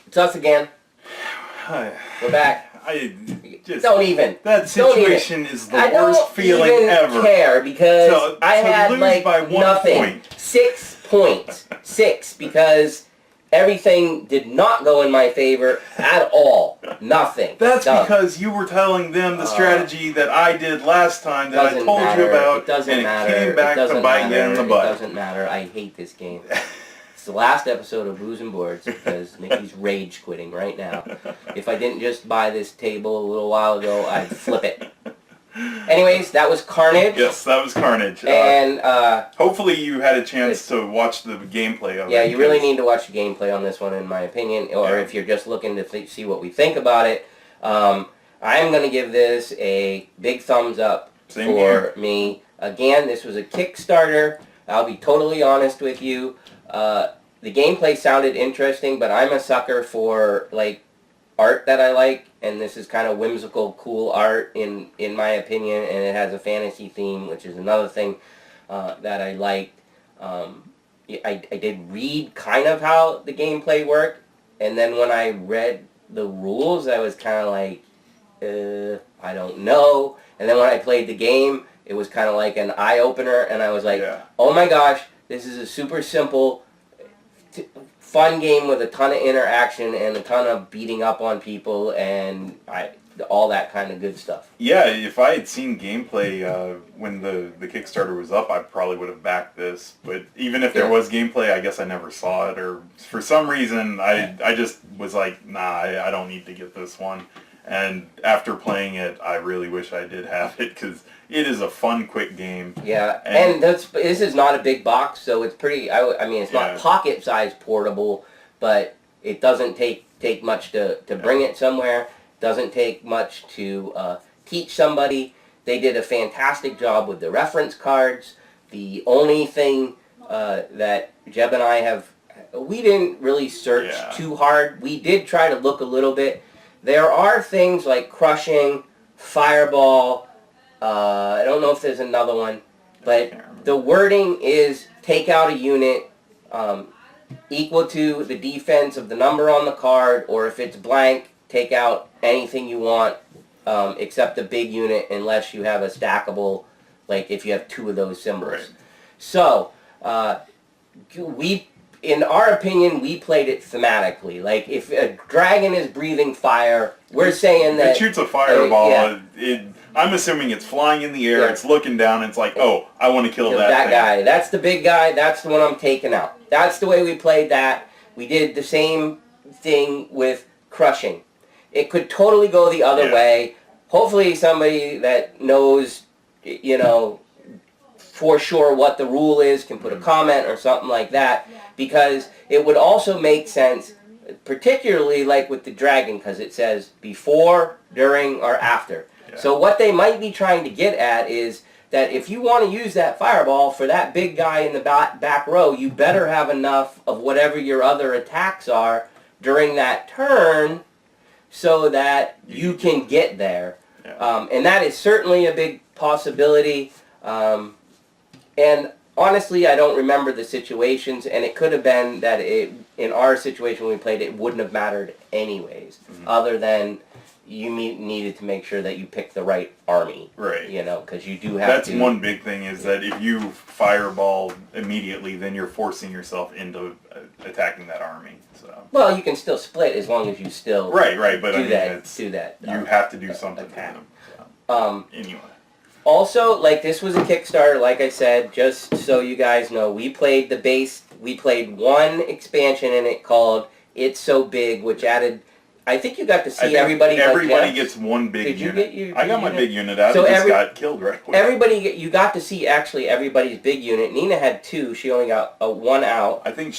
It's us again. We're back. Don't even. That situation is the worst feeling ever. I don't even care because I had like by 1 nothing. point. 6 points. 6 because everything did not go in my favor at all. Nothing. That's because you were telling them the strategy that I did last time that I told you about. It doesn't matter. Came back to bite you in the butt. It doesn't matter. I hate this game. It's the last episode of Booze and Boards because Mickey's rage quitting right now. If I didn't just buy this table a little while ago, I'd flip it. Anyways, that was Kharnage. Yes, that was Kharnage. And hopefully you had a chance to watch the gameplay of it. Yeah, you really need to watch the gameplay on this one, in my opinion. Or if you're just looking to see what we think about it, I'm going to give this a big thumbs up for me. Again, this was a Kickstarter. I'll be totally honest with you. The gameplay sounded interesting, but I'm a sucker for like art that I like, and this is kind of whimsical, cool art in my opinion, and it has a fantasy theme, which is another thing that I liked. I did read kind of how the gameplay worked, and then when I read the rules, I was kind of like, I don't know. And then when I played the game, it was kind of like an eye-opener, and I was like, oh my gosh, this is a super simple, fun game with a ton of interaction and a ton of beating up on people and all that kind of good stuff. Yeah, if I had seen gameplay when the Kickstarter was up, I probably would have backed this. But even if there was gameplay, I guess I never saw it, or for some reason I just was like, nah, I don't need to get this one. And after playing it, I really wish I did have it because it is a fun, quick game. Yeah, and this is not a big box, so it's pretty. I mean, it's not pocket-sized portable, but it doesn't take much to bring it somewhere. Doesn't take much to teach somebody. They did a fantastic job with the reference cards. The only thing that Jeb and I we didn't really search too hard. We did try to look a little bit. There are things like crushing, fireball. I don't know if there's another one, but the wording is take out a unit equal to the defense of the number on the card, or if it's blank, take out anything you want except the big unit unless you have a stackable, like if you have 2 of those symbols. Right. So, in our opinion, we played it thematically. Like, if a dragon is breathing fire, we're saying that... It shoots a fireball. I'm assuming it's flying in the air, it's looking down, and it's like, oh, I want to kill that thing. Guy. That's the big guy. That's the one I'm taking out. That's the way we played that. We did the same thing with crushing. It could totally go the other way. Hopefully somebody that knows, for sure what the rule is can put a comment or something like that. Because it would also make sense, particularly like with the dragon, because it says before, during, or after. Yeah. So what they might be trying to get at is that if you want to use that fireball for that big guy in the back row, you better have enough of whatever your other attacks are during that turn so that you can get there. Yeah. And that is certainly a big possibility. And honestly, I don't remember the situations, and it could have been that in our situation when we played, it wouldn't have mattered anyways, other than you needed to make sure that you pick the right army. Right. Because you do have That's one big thing, is that if you fireball immediately, then you're forcing yourself into attacking that army. So. Well, you can still split as long as you still but do that. You have to do something to them. So. Anyway. Also, like, this was a Kickstarter, like I said, just so you guys know, we played the base, we played one expansion in it called It's So Big, which added, I think you got to see everybody. Everybody gets one big unit. I got my big unit out. So just got killed right away. You got to see actually everybody's big unit. Nina had 2. She only got one out. I think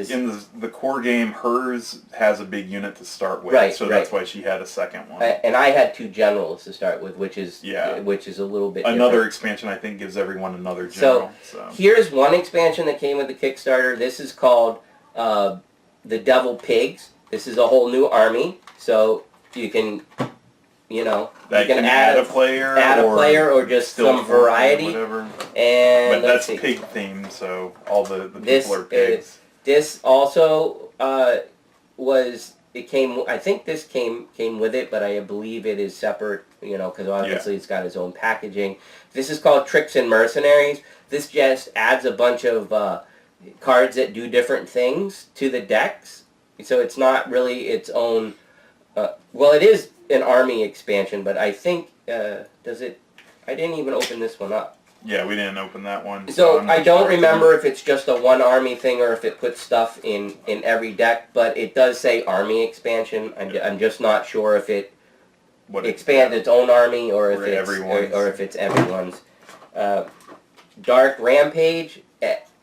in the core game, hers has a big unit to start with. So that's why she had a second one. And I had 2 generals to start with, which is a little bit Another different. Expansion, I think, gives everyone another general. So here's one expansion that came with the Kickstarter. This is called the Devil Pigs. This is a whole new army. So you can, you can add a player, or just some variety. Whatever. And but that's pig themed, so all the people are pigs. This also was it came. I think this came with it, but I believe it is separate. You know, because obviously it's got its own packaging. This is called Tricks and Mercenaries. This just adds a bunch of cards that do different things to the decks. So it's not really its own. Well, it is an army expansion, but I think does it? I didn't even open this one up. Yeah, we didn't open that one. So I don't remember if it's just a one army thing or if it puts stuff in every deck, but it does say army expansion. I'm just not sure if it expands its own army or if it's everyone's. Dark Rampage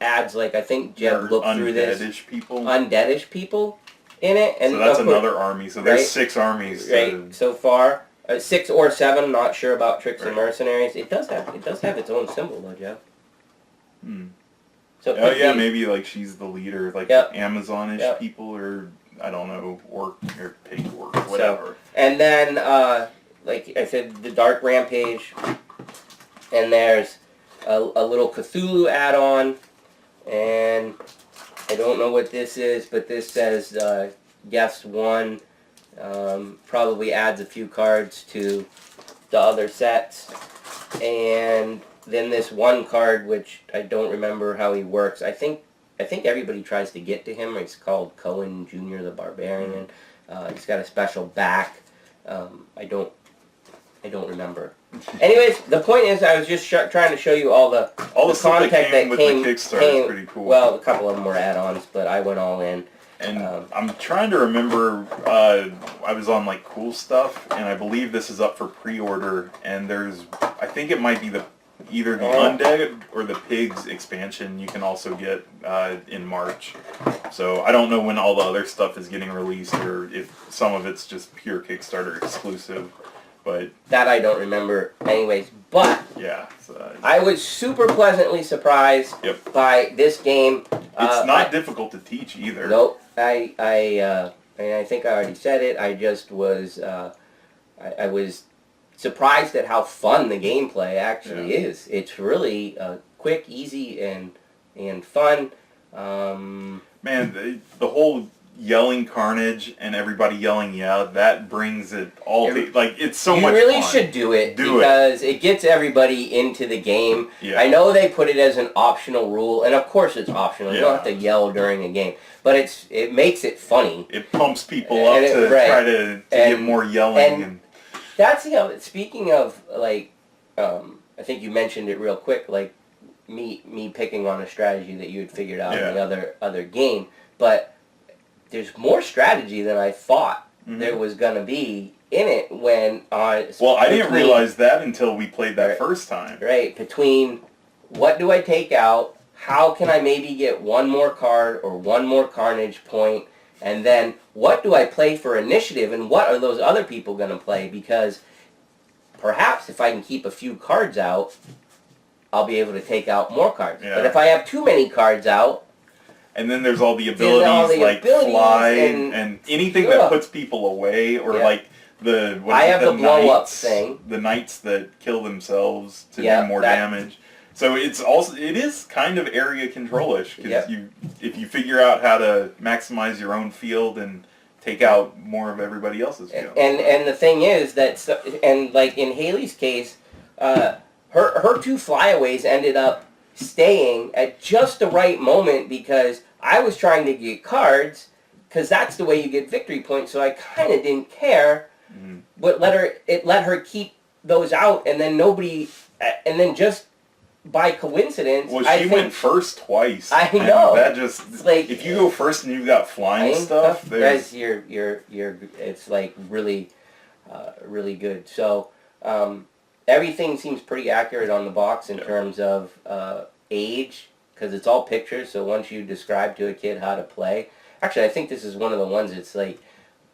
adds, like, I think Jeb looked through this. Undeadish people in it. And so that's another army. So there's 6 armies. Right, so far. 6 or 7, not sure about Tricks and Mercenaries. It does have its own symbol though, Jeff. So yeah, maybe like she's the leader, like Amazonish people, or I don't know, orc or pig orc, whatever. So, and then, like I said, the Dark Rampage, and there's a little Cthulhu add-on, and I don't know what this is, but this says guest 1. Probably adds a few cards to the other sets, and then this one card, which I don't remember how he works. I think everybody tries to get to him. It's called Cohen Jr. the Barbarian. He's got a special back. I don't remember. Anyways, the point is, I was just trying to show you all the content that came with the Kickstarter. Pretty cool. Well, a couple of them were add-ons, but I went all in. And I'm trying to remember, I was on like Cool Stuff, and I believe this is up for pre-order, and I think it might be either the Undead or the Pigs expansion you can also get in March. So I don't know when all the other stuff is getting released, or if some of it's just pure Kickstarter exclusive, but... That I don't remember anyways, but... Yeah. I was super pleasantly surprised by this game. It's not difficult to teach either. Nope. I think I already said it. I just was I was surprised at how fun the gameplay actually is. It's really quick, easy, and fun. Man, the whole yelling Kharnage and everybody yelling that brings it all it's so much fun. You really should do it because it gets everybody into the game. I know they put it as an optional rule, and of course it's optional. You don't have to yell during a game, but it makes it funny. It pumps people up to try to get more yelling. And that's speaking of, like, I think you mentioned it real quick, like me picking on a strategy that you had figured out in the other game, but there's more strategy than I thought there was going to be in it when... well, I didn't realize that until we played that first time. Right, between what do I take out, how can I maybe get one more card or one more Kharnage point, and then what do I play for initiative, and what are those other people going to play? Because perhaps if I can keep a few cards out, I'll be able to take out more cards. But if I have too many cards out... And then there's all the abilities, like fly and anything that puts people away, or like the blow up thing. The knights that kill themselves to do more damage. So it is kind of area control-ish, because if you figure out how to maximize your own field and take out more of everybody else's field. And the thing is that, and like in Haley's case, her 2 flyaways ended up staying at just the right moment, because I was trying to get cards, because that's the way you get victory points, so I kind of didn't care, but it let her keep those out, and then just by coincidence... Well, she went first twice. I know. That just... Like, if you go first and you've got flying stuff, there's... it's like really, really good. So, everything seems pretty accurate on the box in terms of age, because it's all pictures, so once you describe to a kid how to play... Actually, I think this is one of the ones that's like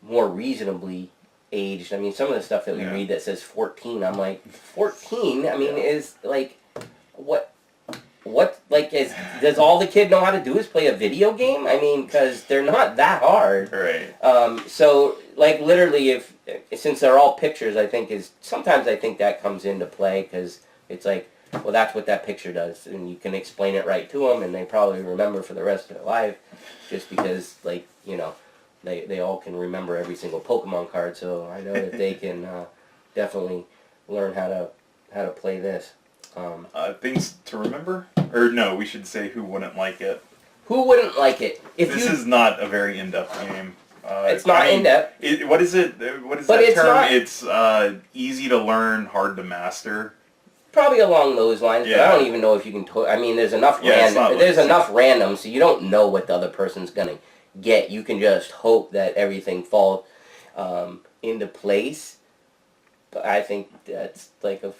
more reasonably aged. I mean, some of the stuff that we read that says 14, I'm like, 14? I mean, is like... What, like, does all the kid know how to do is play a video game? I mean, because they're not that hard. Right. So, like, literally, since they're all pictures, sometimes I think that comes into play, because it's like, well, that's what that picture does, and you can explain it right to them, and they probably remember for the rest of their life, just because, like, they all can remember every single Pokemon card, so I know that they can definitely learn how to play this. Things to remember? Or no, we should say who wouldn't like it. Who wouldn't like it? This is not a very in-depth game. It's not in-depth. What is it? What is that term? It's easy to learn, hard to master. Probably along those lines, but I don't even know if you can... I mean, there's enough random, so you don't know what the other person's going to get. You can just hope that everything falls into place. But I think that's like I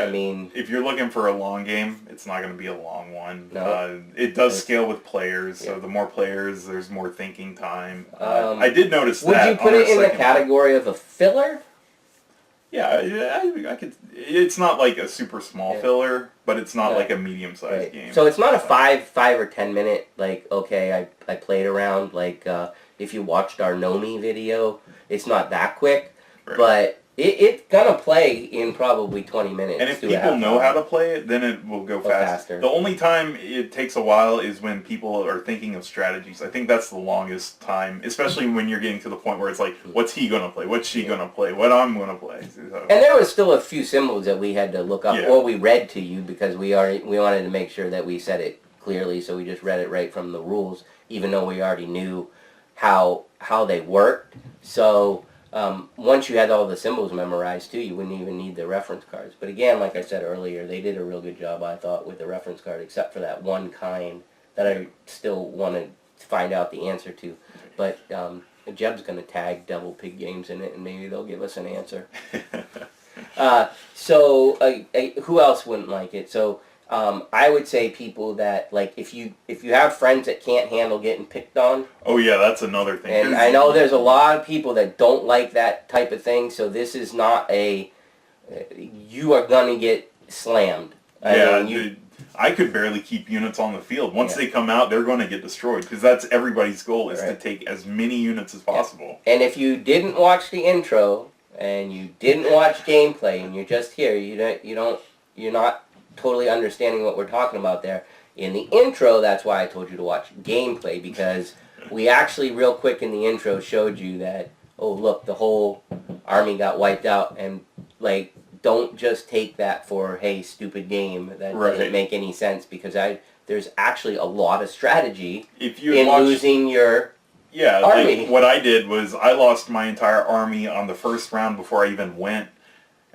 mean... If you're looking for a long game, it's not going to be a long one. No. It does scale with players, so the more players, there's more thinking time. I did notice that. Would you put it in the category of a filler? Yeah, I could. It's not like a super small filler, but it's not like a medium-sized game. So it's not a 5 or 10 minute, like, okay, I played around, like, if you watched our Nomi video, it's not that quick, but it's gonna play in probably 20 minutes. And if people know how to play it, then it will go faster. The only time it takes a while is when people are thinking of strategies. I think that's the longest time, especially when you're getting to the point where it's like, what's he going to play? What's she going to play? What I'm going to play? So, and there was still a few symbols that we had to look up, or we read to you, because we wanted to make sure that we said it clearly, so we just read it right from the rules, even though we already knew how they worked. So... once you had all the symbols memorized too, you wouldn't even need the reference cards. But again, like I said earlier, they did a real good job, I thought, with the reference card, except for that one kind that I still wanted to find out the answer to. But Jeb's going to tag Devil Pig Games in it, and maybe they'll give us an answer. Who else wouldn't like it? So I would say people that, like, if you have friends that can't handle getting picked on. Oh yeah, that's another thing. And I know there's a lot of people that don't like that type of thing, so this is not you are going to get slammed. I could barely keep units on the field. Once they come out, they're going to get destroyed, because that's everybody's goal, is to take as many units as possible. And if you didn't watch the intro, and you didn't watch gameplay, and you're just here, you're not totally understanding what we're talking about there. In the intro, that's why I told you to watch gameplay, because we actually real quick in the intro showed you that, oh look, the whole army got wiped out, and like, don't just take that for, hey, stupid game, that doesn't make any sense, because there's actually a lot of strategy losing your army. Like what I did was I lost my entire army on the first round before I even went.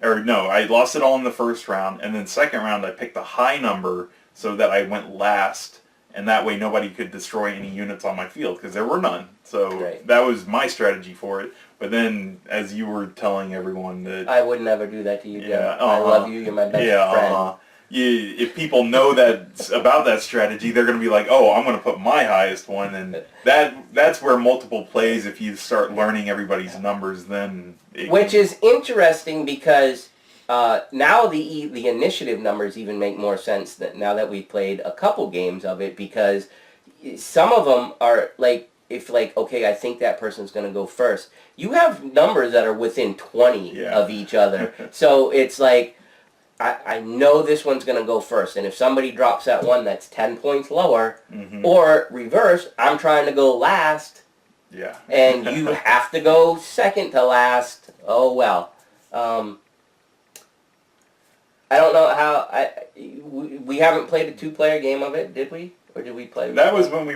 Or no, I lost it all in the first round, and then second round I picked a high number so that I went last, and that way nobody could destroy any units on my field, because there were none. So that was my strategy for it. But then, as you were telling everyone that... I would never do that to you, Jeff. I love you, you're my best friend. If people know that about that strategy, they're going to be like, oh, I'm going to put my highest one, and that's where multiple plays, if you start learning everybody's numbers, then... Which is interesting, because now the initiative numbers even make more sense now that we've played a couple games of it, because some of them are like, okay, I think that person's going to go first. You have numbers that are within 20 of each other. So it's like, I know this one's going to go first, and if somebody drops that one that's 10 points lower, or reverse, I'm trying to go last, and you have to go second to last. Oh, well. I don't know how... we haven't played a two-player game of it, did we? Or did we play? That was when we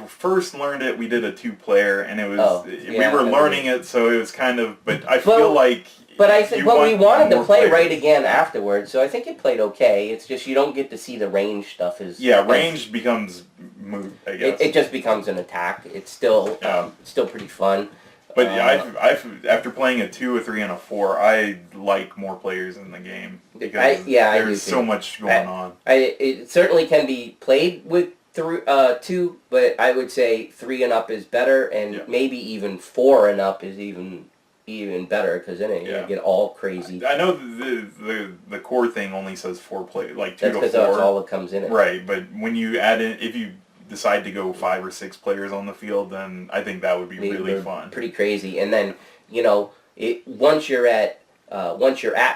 first learned it. We did a two-player, and it was we were learning it, so it was kind of. But I feel like. But we wanted to play right again afterwards, so I think it played okay. It's just you don't get to see the range stuff. Range becomes moot, I guess. It just becomes an attack. It's still pretty fun. But I've after playing a 2, a 3, and a 4, I like more players in the game, because there's so much going on. It certainly can be played with 2, but I would say 3 and up is better, and maybe even 4 and up is even better, because then you get all crazy. I know the core thing only says 4 players, like 2 to 4. That's because that's all that comes in it. Right, but when you add in, if you decide to go 5 or 6 players on the field, then I think that would be really fun. Pretty crazy. And then, once you're at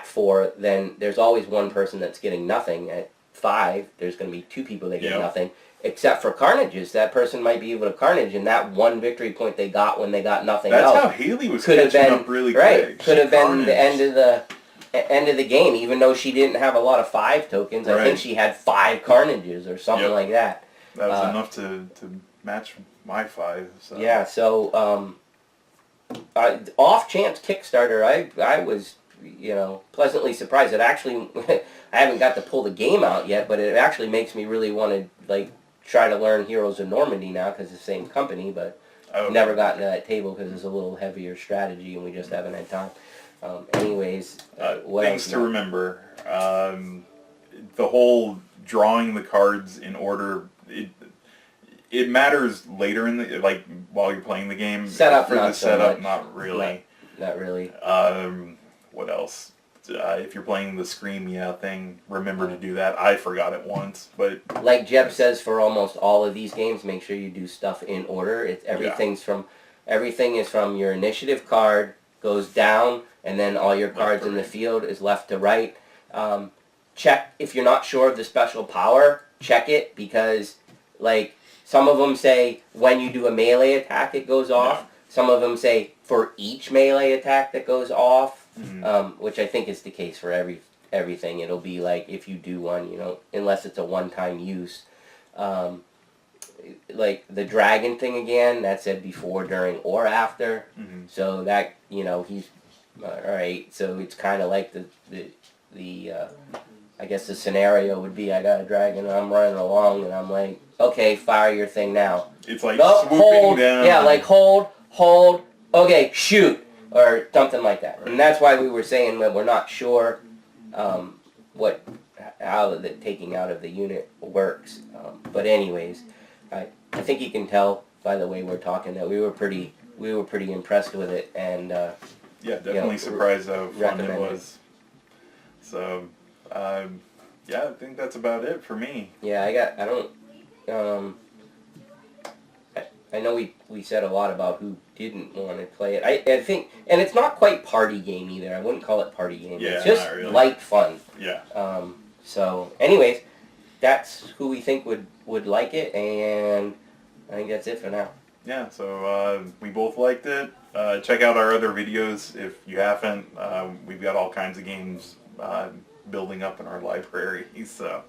4, then there's always one person that's getting nothing. At 5, there's going to be 2 people that get nothing. except for Kharnage's. That person might be able to Kharnage, and that one victory point they got when they got nothing That's else. how Haley was could have catching been up really right. quick. Could She have been carnaged. the end of the game, even though she didn't have a lot of 5 tokens. I think she had 5 Kharnages or something like that. That was enough to match my 5. So. Yeah. So off chance Kickstarter, I was pleasantly surprised. It actually I haven't got to pull the game out yet, but it actually makes me really want to like try to learn Heroes of Normandy now because it's the same company, but never gotten to that table because it's a little heavier strategy and we just haven't had time. Anyways, what things else to remember: the whole drawing the cards in order. It matters later in the while you're playing the game. Setup for not the so setup, much. not really. Not really. What else? If you're playing the Scream thing, remember to do that. I forgot it once, but like Jeb says, for almost all of these games, make sure you do stuff in order. Everything is from your initiative card goes down, and then all your cards in the field is left to right. Check if you're not sure of the special power. Check it because some of them say when you do a melee attack it goes off. Yeah. Some of them say for each melee attack that goes off, which I think is the case for everything. It'll be like if you do one, unless it's a one-time use. Like the dragon thing again, that said before, during, or after. So that, he's, alright, so it's kind of like the I guess the scenario would be I got a dragon and I'm running along and I'm like, okay, fire your thing now. It's like swooping down. Yeah, like hold, okay, shoot, or something like that. Right. And that's why we were saying that we're not sure how the taking out of the unit works. But anyways, I think you can tell by the way we're talking that we were pretty impressed with it, and yeah, definitely surprised how fun it was. So yeah, I think that's about it for me. Yeah, I know we said a lot about who didn't want to play it. I think, and it's not quite party game either. I wouldn't call it party game. Yeah, it's just not really. light fun. Yeah. So, anyways, that's who we think would like it, and I think that's it for now. Yeah, so we both liked it. Check out our other videos if you haven't. We've got all kinds of games building up in our library. So,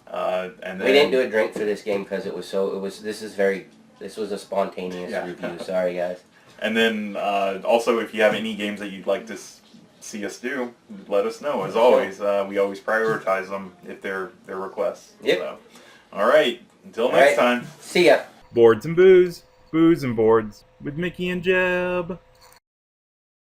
and then we didn't do a drink for this game because this was a spontaneous review. Sorry, guys. And then also, if you have any games that you'd like to see us do, let us know. As always, we always prioritize them if they're requests. Yep. So, all right. Until next time. See ya. Boards and booze, booze and boards with Mickey and Jeb.